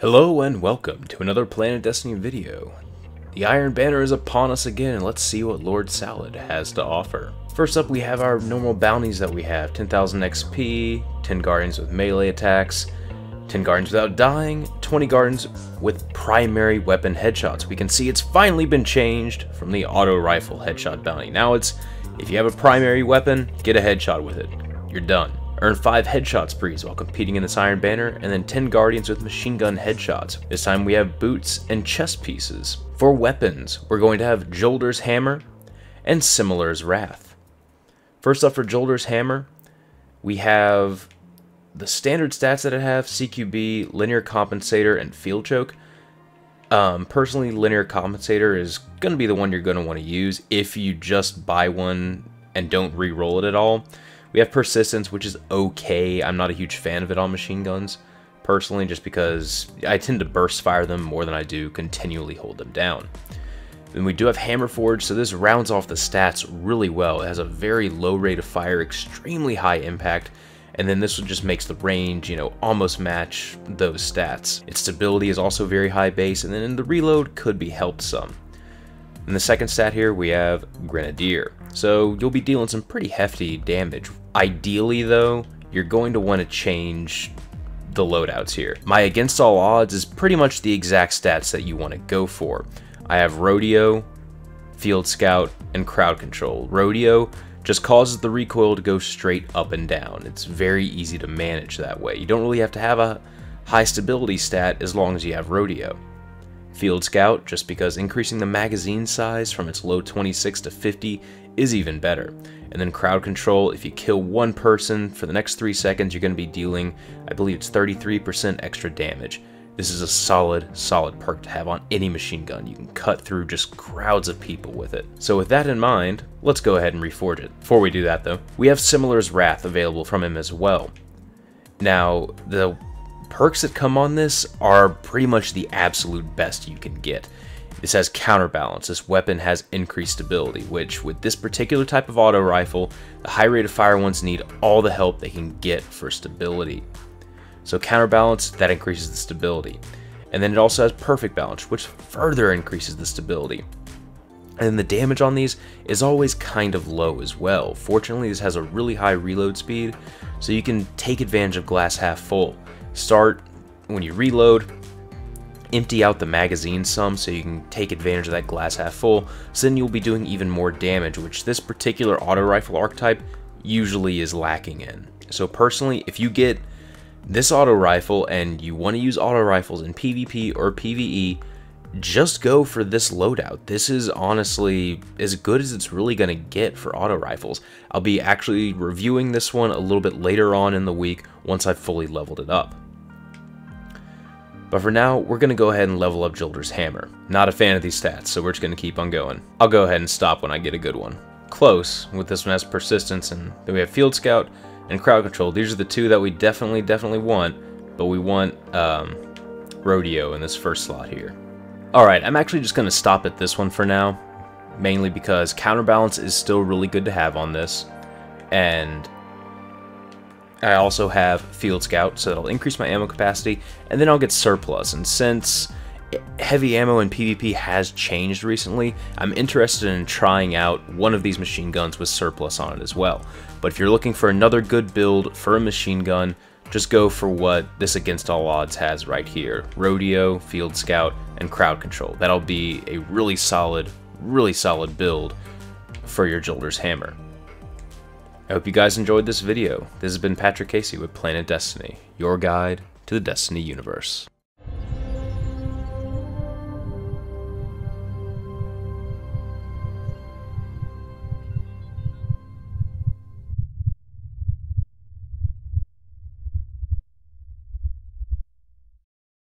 Hello and welcome to another PlanetDestiny video. The Iron Banner is upon us again, and let's see what Lord Salad has to offer. First up, we have our normal bounties that we have. 10,000 XP, 10 Guardians with melee attacks, 10 Guardians without dying, 20 Guardians with primary weapon headshots. We can see it's finally been changed from the auto rifle headshot bounty. Now it's, if you have a primary weapon, get a headshot with it. You're done. Earn 5 headshot sprees while competing in this Iron Banner, and then 10 Guardians with machine gun headshots. This time we have boots and chest pieces. For weapons, we're going to have JOLDER'S Hammer and SILIMAR'S Wrath. First up for JOLDER'S Hammer, we have the standard stats that it have: CQB, Linear Compensator, and Field Choke. Personally, Linear Compensator is going to be the one you're going to want to use if you just buy one and don't re-roll it at all. We have Persistence, which is okay. I'm not a huge fan of it on machine guns, personally, just because I tend to burst fire them more than I do continually hold them down. Then we do have Hammer Forge, so this rounds off the stats really well. It has a very low rate of fire, extremely high impact, and then this one just makes the range, almost match those stats. Its stability is also very high base, and then the reload could be helped some. In the second stat here, we have Grenadier. So you'll be dealing some pretty hefty damage. Ideally though, you're going to want to change the loadouts here. My Against All Odds is pretty much the exact stats that you want to go for. I have Rodeo, Field Scout, and Crowd Control. Rodeo just causes the recoil to go straight up and down. It's very easy to manage that way. You don't really have to have a high stability stat as long as you have Rodeo. Field Scout, just because increasing the magazine size from its low 26 to 50 is even better. And then Crowd Control, if you kill one person for the next 3 seconds, you're going to be dealing, I believe it's 33% extra damage. This is a solid perk to have on any machine gun. You can cut through just crowds of people with it. So with that in mind, let's go ahead and reforge it. Before we do that though, we have SILIMAR'S Wrath available from him as well. Now, the perks that come on this are pretty much the absolute best you can get. This has Counterbalance. This weapon has increased stability, which with this particular type of auto rifle, the high rate of fire ones need all the help they can get for stability. So Counterbalance, that increases the stability. And then it also has Perfect Balance, which further increases the stability. And the damage on these is always kind of low as well. Fortunately, this has a really high reload speed, so you can take advantage of glass half full. Start when you reload, empty out the magazine some so you can take advantage of that glass half full, so then you'll be doing even more damage, which this particular auto rifle archetype usually is lacking in. So personally, if you get this auto rifle and you want to use auto rifles in PvP or PvE, just go for this loadout. This is honestly as good as it's really going to get for auto rifles. I'll be actually reviewing this one a little bit later on in the week once I've fully leveled it up. But for now, we're going to go ahead and level up JOLDER'S Hammer. Not a fan of these stats, so we're just going to keep on going. I'll go ahead and stop when I get a good one. Close, with this one has Persistence, and then we have Field Scout and Crowd Control. These are the two that we definitely want, but we want Rodeo in this first slot here. Alright, I'm actually just going to stop at this one for now, mainly because Counterbalance is still really good to have on this, and I also have Field Scout, so that'll increase my ammo capacity, and then I'll get Surplus. And since heavy ammo in PvP has changed recently, I'm interested in trying out one of these machine guns with Surplus on it as well. But if you're looking for another good build for a machine gun, just go for what this Against All Odds has right here: Rodeo, Field Scout, and Crowd Control. That'll be a really solid build for your JOLDER'S Hammer. I hope you guys enjoyed this video. This has been Patrick Casey with PlanetDestiny, your guide to the Destiny universe.